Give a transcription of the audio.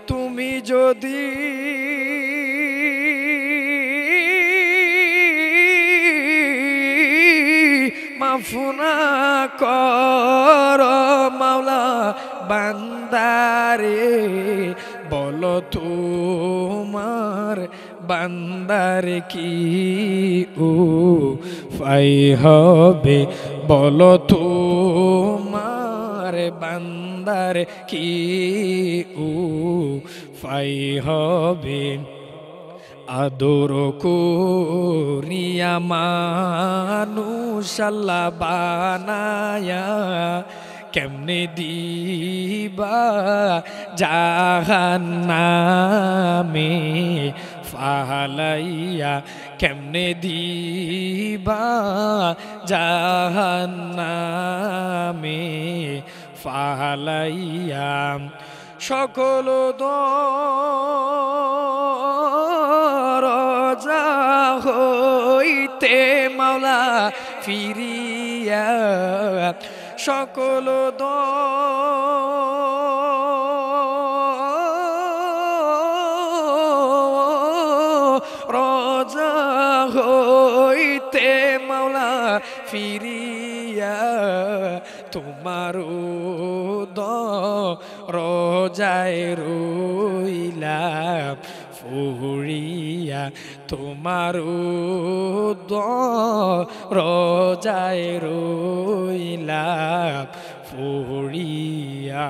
তুমি যদি মাফ না কর মাওলা বান্দারে, বলো তোমার বান্দার কি উপায় হবে, বলো তোমার বান্দার কি উপায় হবে। আদর করিয়া মানুষ আল্লাহ বানায়া, কেমনে দিবা জাহান্নামে ফালাইয়া, কেমনে দিবা জাহান্নামে ফালাইয়া। সকল দরজা হইতে মাওলা ফিরিয়া, সকল দরজা হইতে মাওলা ফিরিয়া, তোমার দরজায় রইলাম ফুরিয়া, তোমার দরজায় রইলাম ফুরিয়া।